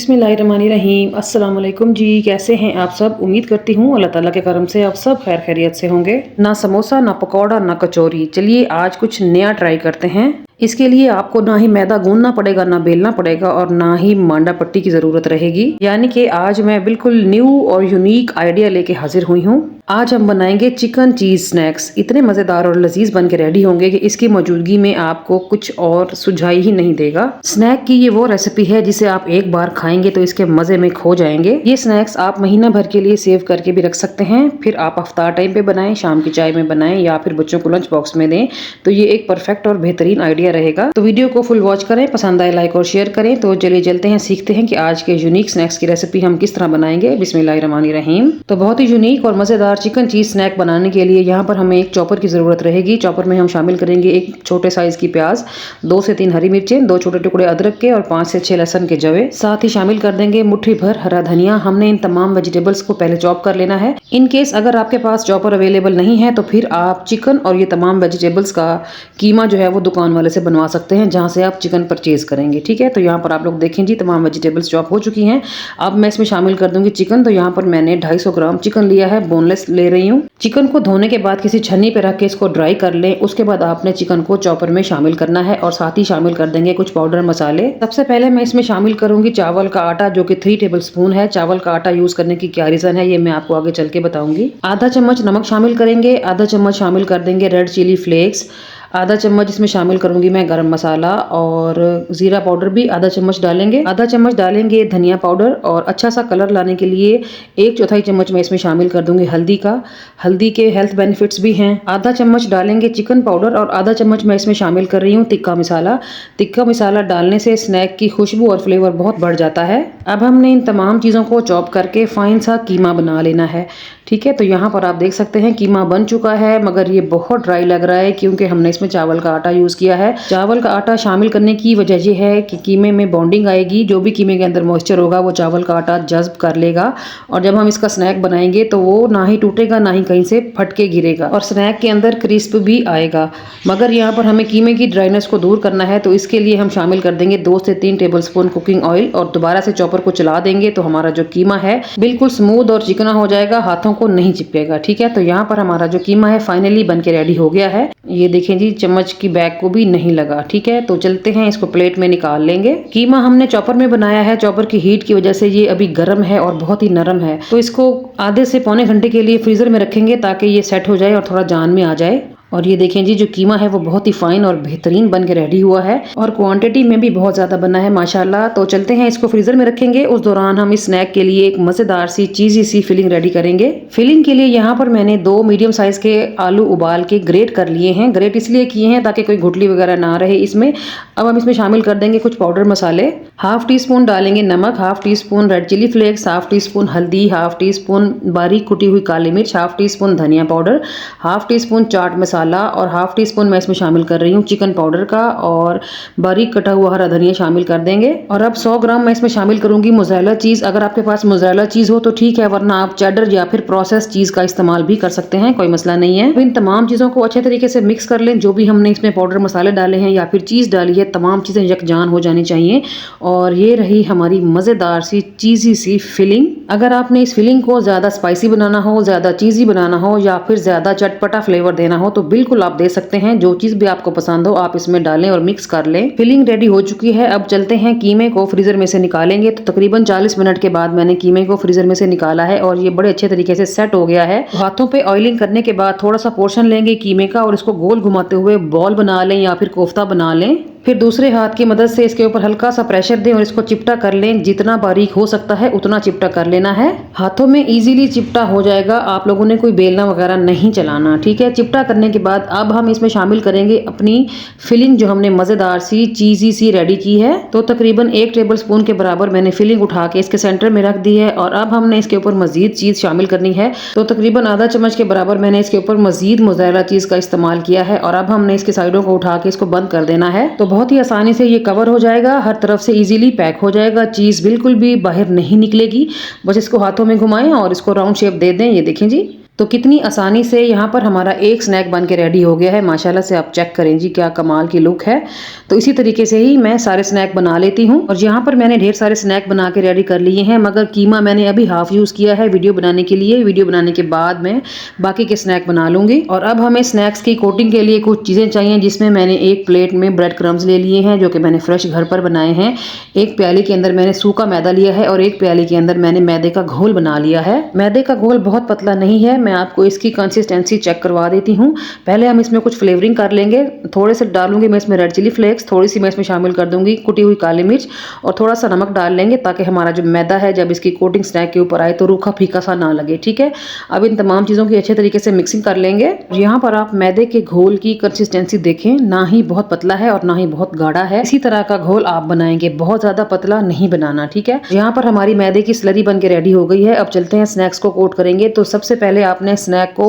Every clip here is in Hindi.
बिस्मिल्लाहिर्रहमानिर्रहीम। अस्सलाम वालेकुम जी, कैसे हैं आप सब। उम्मीद करती हूँ अल्लाह ताला के करम से आप सब खैर खैरियत से होंगे। ना समोसा, ना पकौड़ा, ना कचौरी। चलिए आज कुछ नया ट्राई करते हैं। इसके लिए आपको ना ही मैदा गूंदना पड़ेगा, ना बेलना पड़ेगा और ना ही मांडा पट्टी की जरूरत रहेगी। यानी कि आज मैं बिल्कुल न्यू और यूनिक आइडिया लेके हाजिर हुई हूँ। आज हम बनाएंगे चिकन चीज स्नैक्स। इतने मजेदार और लजीज बन के रेडी होंगे कि इसकी मौजूदगी में आपको कुछ और सुझाई ही नहीं देगा। स्नैक की ये वो रेसिपी है जिसे आप एक बार खाएंगे तो इसके मजे में खो जाएंगे। ये स्नैक्स आप महीना भर के लिए सेव करके भी रख सकते हैं। फिर आप अफ्तार टाइम पे बनाएं, शाम की चाय में बनाएं या फिर बच्चों को लंच बॉक्स में दें, तो ये एक परफेक्ट और बेहतरीन आइडिया रहेगा। तो वीडियो को फुल वॉच करें, पसंद आए लाइक और शेयर करें। तो चलिए चलते हैं, सीखते हैं कि आज के यूनिक स्नैक्स की रेसिपी हम किस तरह बनाएंगे। बिस्मिल्लाहिर्रहमानिर्रहीम। तो बहुत ही यूनिक और मजेदार चिकन चीज स्नैक बनाने के लिए यहाँ पर हमें एक चॉपर की जरूरत रहेगी। चॉपर में हम शामिल करेंगे एक छोटे साइज की प्याज, 2 से 3 हरी मिर्चें, 2 छोटे टुकड़े अदरक के और 5 से 6 लहसुन के जवे। साथ ही शामिल कर देंगे मुट्ठी भर हरा धनिया। हमने इन तमाम वेजिटेबल्स को पहले चॉप कर लेना है। इन केस अगर आपके पास चॉपर अवेलेबल नहीं है तो फिर आप चिकन और ये तमाम वेजिटेबल्स का कीमा जो है वो दुकान वाले से बनवा सकते हैं, जहां से आप चिकन परचेज करेंगे। ठीक है, तो यहाँ पर आप लोग देखें जी, तमाम वेजिटेबल्स चॉप हो चुकी हैं। अब मैं इसमें शामिल कर दूंगी चिकन। तो यहाँ पर मैंने 250 ग्राम चिकन लिया है, बोनलेस ले रही हूँ। चिकन को धोने के बाद किसी छन्नी पे रख के इसको ड्राई कर लें। उसके बाद आपने चिकन को चॉपर में शामिल करना है और साथ ही शामिल कर देंगे कुछ पाउडर मसाले। सबसे पहले मैं इसमें शामिल करूंगी चावल का आटा, जो कि 3 टेबल स्पून है। चावल का आटा यूज करने की क्या रीजन है ये मैं आपको आगे चल के बताऊंगी। आधा चम्मच नमक शामिल करेंगे, आधा चम्मच शामिल कर देंगे रेड चिली फ्लेक्स, आधा चम्मच इसमें शामिल करूंगी मैं गरम मसाला, और जीरा पाउडर भी आधा चम्मच डालेंगे। आधा चम्मच डालेंगे धनिया पाउडर, और अच्छा सा कलर लाने के लिए 1/4 चम्मच मैं इसमें शामिल कर दूंगी हल्दी का। हल्दी के हेल्थ बेनिफिट्स भी हैं। आधा चम्मच डालेंगे चिकन पाउडर, और आधा चम्मच मैं इसमें शामिल कर रही हूँ तिक्का मसाला। तिक्का मसाला डालने से स्नैक की खुशबू और फ्लेवर बहुत बढ़ जाता है। अब हमने इन तमाम चीज़ों को चॉप करके फाइन सा कीमा बना लेना है। ठीक है, तो यहाँ पर आप देख सकते हैं कीमा बन चुका है, मगर ये बहुत ड्राई लग रहा है क्योंकि हमने इसमें चावल का आटा यूज किया है। चावल का आटा शामिल करने की वजह ये है कि कीमे में बॉन्डिंग आएगी। जो भी कीमे के अंदर मॉइस्चर होगा वो चावल का आटा जज्ब कर लेगा, और जब हम इसका स्नैक बनाएंगे तो वो ना ही टूटेगा ना ही कहीं से फट के गिरेगा, और स्नैक के अंदर क्रिस्प भी आएगा। मगर यहाँ पर हमें कीमे की ड्राइनेस को दूर करना है, तो इसके लिए हम शामिल कर देंगे 2 से 3 टेबल स्पून कुकिंग ऑयल, और दोबारा से चॉपर को चला देंगे तो हमारा जो कीमा है बिल्कुल स्मूथ और चिकना हो जाएगा, हाथों को नहीं चिपकेगा। ठीक है, तो यहाँ पर हमारा जो कीमा है फाइनली बन के रेडी हो गया है। ये देखें जी, चम्मच की बैक को भी नहीं लगा। ठीक है, तो चलते हैं, इसको प्लेट में निकाल लेंगे। कीमा हमने चॉपर में बनाया है। चॉपर की हीट की वजह से ये अभी गर्म है और बहुत ही नरम है, तो इसको आधे से पौने घंटे के लिए फ्रीजर में रखेंगे ताकि ये सेट हो जाए और थोड़ा जान में आ जाए। और ये देखें जी, जो कीमा है वो बहुत ही फाइन और बेहतरीन बन के रेडी हुआ है, और क्वांटिटी में भी बहुत ज़्यादा बना है माशाल्लाह। तो चलते हैं, इसको फ्रीजर में रखेंगे। उस दौरान हम इस स्नैक के लिए एक मज़ेदार सी चीज़ी सी फिलिंग रेडी करेंगे। फिलिंग के लिए यहाँ पर मैंने 2 मीडियम साइज़ के आलू उबाल के ग्रेट कर लिए हैं। ग्रेट इसलिए किए हैं ताकि कोई गुठली वगैरह ना रहे इसमें। अब हम इसमें शामिल कर देंगे कुछ पाउडर मसाले। 1/2 टी-स्पून डालेंगे नमक, 1/2 teaspoon red chilli flakes, 1/2 teaspoon हल्दी, 1/2 टी-स्पून बारीक कुटी हुई काली मिर्च, 1/2 टी-स्पून धनिया पाउडर, 1/2 टी-स्पून चाट मसाला, और 1/2 टी-स्पून मैं इसमें शामिल कर रही हूँ चिकन पाउडर का, और बारीक कटा हुआ हरा धनिया शामिल कर देंगे। और अब 100 ग्राम मैं इसमें शामिल करूंगी मोज़रेला चीज़। अगर आपके पास मोज़रेला चीज़ हो तो ठीक है, वरना आप चेडर या फिर प्रोसेस चीज़ का इस्तेमाल भी कर सकते हैं, कोई मसला नहीं है। इन तमाम चीज़ों को अच्छे तरीके से मिक्स कर लें। जो भी हमने इसमें पाउडर मसाले डाले हैं या फिर चीज़ डाली है, तमाम चीज़ें यकजान हो जानी चाहिए। और ये रही हमारी मज़ेदार सी चीज़ी सी फिलिंग। अगर आपने इस फिलिंग को ज़्यादा स्पाइसी बनाना हो, ज़्यादा चीज़ी बनाना हो, या फिर ज़्यादा चटपटा फ्लेवर देना हो, तो बिल्कुल आप दे सकते हैं। जो चीज़ भी आपको पसंद हो आप इसमें डालें और मिक्स कर लें। फिलिंग रेडी हो चुकी है। अब चलते हैं, कीमे को फ्रीजर में से निकालेंगे। तो तकरीबन 40 मिनट के बाद मैंने कीमे को फ्रीजर में से निकाला है, और ये बड़े अच्छे तरीके से सेट हो गया है। हाथों पे ऑयलिंग करने के बाद थोड़ा सा पोर्शन लेंगे कीमे का, और इसको गोल घुमाते हुए बॉल बना लें या फिर कोफ्ता बना लें। फिर दूसरे हाथ की मदद से इसके ऊपर हल्का सा प्रेशर दें और इसको चिपटा कर लें। जितना बारीक हो सकता है उतना चिपटा कर लेना है। हाथों में इजीली चिपटा हो जाएगा, आप लोगों ने कोई बेलना वगैरह नहीं चलाना। ठीक है, चिपटा करने के बाद अब हम इसमें शामिल करेंगे अपनी फिलिंग, जो हमने मज़ेदार सी चीज़ी सी रेडी की है। तो तकरीबन 1 टेबल स्पून के बराबर मैंने फिलिंग उठा के इसके सेंटर में रख दी है, और अब हमने इसके ऊपर मजीद चीज़ शामिल करनी है। तो तकरीबन आधा चम्मच के बराबर मैंने इसके ऊपर मजीद मोज़रेला चीज़ का इस्तेमाल किया है, और अब हमने इसके साइडों को उठा के इसको बंद कर देना है। तो बहुत ही आसानी से ये कवर हो जाएगा, हर तरफ से इजीली पैक हो जाएगा। चीज़ बिल्कुल भी बाहर नहीं निकलेगी। बस इसको हाथों में घुमाएं और इसको राउंड शेप दे दें। ये देखें जी, तो कितनी आसानी से यहाँ पर हमारा एक स्नैक बन के रेडी हो गया है। माशाल्लाह से आप चेक करें जी, क्या कमाल की लुक है। तो इसी तरीके से ही मैं सारे स्नैक बना लेती हूँ। और यहाँ पर मैंने ढेर सारे स्नैक बना के रेडी कर लिए हैं, मगर कीमा मैंने अभी हाफ यूज़ किया है वीडियो बनाने के लिए। वीडियो बनाने के बाद मैं बाकी के स्नैक बना लूँगी। और अब हमें स्नैक्स की कोटिंग के लिए कुछ चीज़ें चाहिए, जिसमें मैंने एक प्लेट में ब्रेड क्रम्स ले लिए हैं, जो कि मैंने फ्रेश घर पर बनाए हैं। एक प्याली के अंदर मैंने सूखा मैदा लिया है और एक प्याली के अंदर मैंने मैदे का घोल बना लिया है। मैदे का घोल बहुत पतला नहीं है, मैं आपको इसकी कंसिस्टेंसी चेक करवा देती हूँ। पहले हम इसमें कुछ फ्लेवरिंग कर लेंगे। थोड़े से डालूंगी मैं इसमें रेड चिली फ्लेक्स, थोड़ी सी मैं इसमें शामिल कर दूंगी कुटी हुई काली मिर्च और थोड़ा सा नमक डाल लेंगे, ताकि हमारा जो मैदा है जब इसकी कोटिंग स्नैक के ऊपर आए तो रूखा फीका सा ना लगे। ठीक है, अब इन तमाम चीज़ों की अच्छे तरीके से मिक्सिंग कर लेंगे। यहाँ पर आप मैदे के घोल की कंसिस्टेंसी देखें, ना ही बहुत पतला है और ना ही बहुत गाढ़ा है। इसी तरह का घोल आप बनाएंगे, बहुत ज़्यादा पतला नहीं बनाना। ठीक है, यहाँ पर हमारी मैदे की स्लरी बन के रेडी हो गई है। अब चलते हैं स्नैक्स को कोट करेंगे। तो सबसे पहले आपने स्नैक को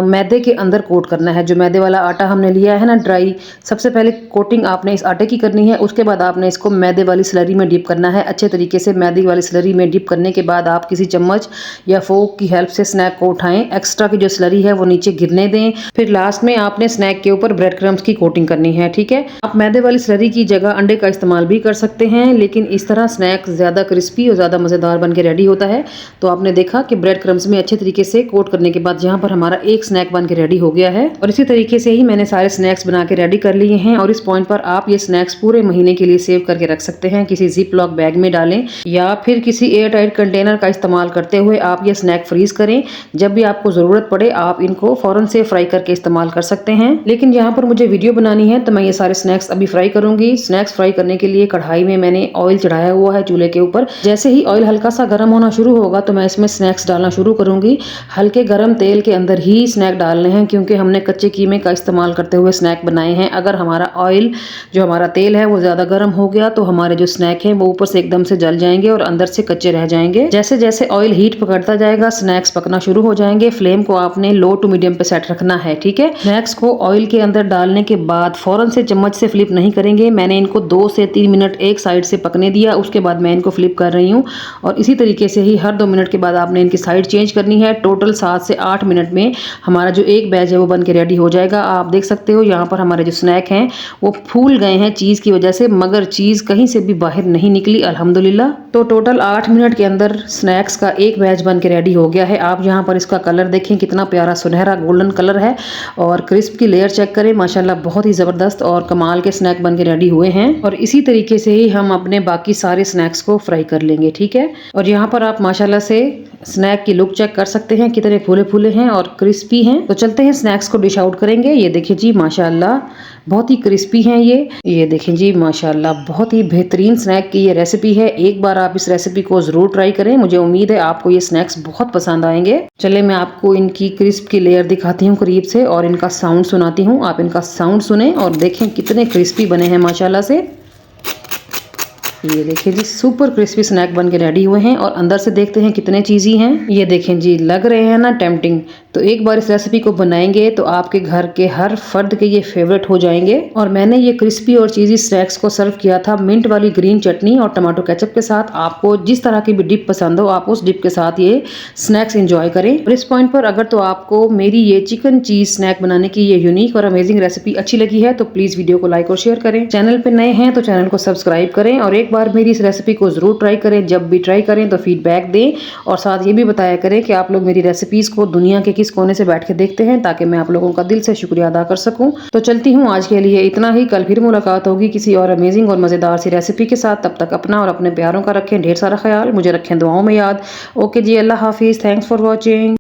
मैदे के अंदर कोट करना है। जो मैदे वाला आटा हमने लिया है ना ड्राई, सबसे पहले कोटिंग आपने इस आटे की करनी है। उसके बाद आपने इसको मैदे वाली स्लरी में डिप करना है अच्छे तरीके से। मैदे वाली स्लरी में डिप करने के बाद आप किसी चम्मच या फोक की हेल्प से स्नैक को उठाएं। एक्स्ट्रा की जो स्लरी है वो नीचे गिरने दें। फिर लास्ट में आपने स्नैक के ऊपर ब्रेड क्रम्स की कोटिंग करनी है। ठीक है, आप मैदे वाली स्लरी की जगह अंडे का इस्तेमाल भी कर सकते हैं, लेकिन इस तरह स्नैक ज़्यादा क्रिस्पी और ज़्यादा मज़ेदार बन के रेडी होता है। तो आपने देखा कि ब्रेड क्रम्स में अच्छे तरीके से कोट करने के बाद यहाँ पर हमारा एक स्नैक बन के रेडी हो गया है। और इसी तरीके से ही मैंने सारे स्नैक्स बना के रेडी कर लिए हैं। और इस पॉइंट पर आप ये स्नैक्स पूरे महीने के लिए सेव करके रख सकते हैं। किसी जिप लॉक बैग में डालें या फिर किसी एयर टाइट कंटेनर का इस्तेमाल करते हुए आप ये स्नैक फ्रीज करें। जब भी आपको ज़रूरत पड़े आप इनको फ़ौरन से फ्राई करके इस्तेमाल कर सकते हैं। लेकिन यहाँ पर मुझे वीडियो बनानी है तो मैं ये सारे स्नैक्स अभी फ्राई करूंगी। स्नैक्स फ्राई करने के लिए कढ़ाई में मैंने ऑयल चढ़ाया हुआ है चूल्हे के ऊपर। जैसे ही ऑयल हल्का सा गर्म होना शुरू होगा तो मैं इसमें स्नैक्स डालना शुरू करूंगी। हल्के गर्म तेल के अंदर ही स्नैक डालने हैं, क्योंकि हमने कच्चे कीमे का इस्तेमाल करते हुए स्नैक बनाए हैं। अगर हमारा ऑयल जो हमारा तेल है वो ज़्यादा गर्म हो गया तो हमारे जो स्नैक हैं वो ऊपर से एकदम से जल जाएंगे और अंदर से कच्चे रह जाएंगे। जैसे जैसे ऑयल हीट पकड़ता जाएगा स्नैक्स पकना शुरू हो जाएंगे। फ्लेम को आपने लो टू मीडियम पे सेट रखना है। ठीक है, स्नैक्स को ऑयल के अंदर डालने के बाद फौरन से चम्मच से फ्लिप नहीं करेंगे। मैंने इनको 2 से 3 मिनट एक साइड से पकने दिया, उसके बाद मैं इनको फ्लिप कर रही हूँ। और इसी तरीके से ही हर 2 मिनट के बाद आपने इनकी साइड चेंज करनी है। टोटल 7 से 8 मिनट में हमारा जो एक बैच है वो बन के रेडी हो जाएगा। आप देख सकते हो यहाँ पर हमारे जो स्नैक हैं वो फूल गए हैं चीज़ की वजह से, मगर चीज़ कहीं से भी बाहर नहीं निकली अल्हम्दुलिल्लाह। तो टोटल 8 मिनट के अंदर स्नैक्स का एक बैच बन के रेडी हो गया है। आप यहाँ पर इसका कलर देखें, कितना प्यारा सुनहरा गोल्डन कलर है। और क्रिस्प की लेयर चेक करें, माशाल्लाह बहुत ही ज़बरदस्त और कमाल के स्नैक बन के रेडी हुए हैं। और इसी तरीके से ही हम अपने बाकी सारे स्नैक्स को फ्राई कर लेंगे। ठीक है, और यहाँ पर आप माशाल्लाह से स्नैक की लुक चेक कर सकते हैं, कितने फूले फूले हैं और क्रिस्पी हैं। तो चलते हैं स्नैक्स को डिश आउट करेंगे। ये देखिए जी माशाल्लाह बहुत ही क्रिस्पी हैं ये देखें जी माशाल्लाह बहुत ही बेहतरीन स्नैक की ये रेसिपी है। एक बार आप इस रेसिपी को ज़रूर ट्राई करें, मुझे उम्मीद है आपको ये स्नैक्स बहुत पसंद आएंगे। चले मैं आपको इनकी क्रिस्प की लेयर दिखाती हूँ करीब से और इनका साउंड सुनाती हूँ। आप इनका साउंड सुने और देखें कितने क्रिस्पी बने हैं माशाल्लाह से। ये देखिए जी सुपर क्रिस्पी स्नैक बन के रेडी हुए हैं और अंदर से देखते हैं कितने चीज़ी हैं। ये देखें जी, लग रहे हैं ना टेम्पटिंग। तो एक बार इस रेसिपी को बनाएंगे तो आपके घर के हर फर्द के ये फेवरेट हो जाएंगे। और मैंने ये क्रिस्पी और चीज़ी स्नैक्स को सर्व किया था मिंट वाली ग्रीन चटनी और टमाटो केचप के साथ। आपको जिस तरह की भी डिप पसंद हो आप उस डिप के साथ ये स्नैक्स एंजॉय करें। और इस पॉइंट पर अगर तो आपको मेरी ये चिकन चीज़ स्नैक बनाने की ये यूनिक और अमेजिंग रेसिपी अच्छी लगी है तो प्लीज़ वीडियो को लाइक और शेयर करें। चैनल पर नए हैं तो चैनल को सब्सक्राइब करें और एक बार मेरी इस रेसिपी को ज़रूर ट्राई करें। जब भी ट्राई करें तो फीडबैक दें और साथ ये भी बताया करें कि आप लोग मेरी रेसिपीज़ को दुनिया के किस कोने से बैठ के देखते हैं, ताकि मैं आप लोगों का दिल से शुक्रिया अदा कर सकूं। तो चलती हूँ आज के लिए इतना ही। कल फिर मुलाकात होगी किसी और अमेजिंग और मज़ेदार सी रेसिपी के साथ। तब तक अपना और अपने प्यारों का रखें ढेर सारा ख्याल, मुझे रखें दुआओं में याद। ओके जी, अल्लाह हाफिज़, थैंक्स फॉर वॉचिंग।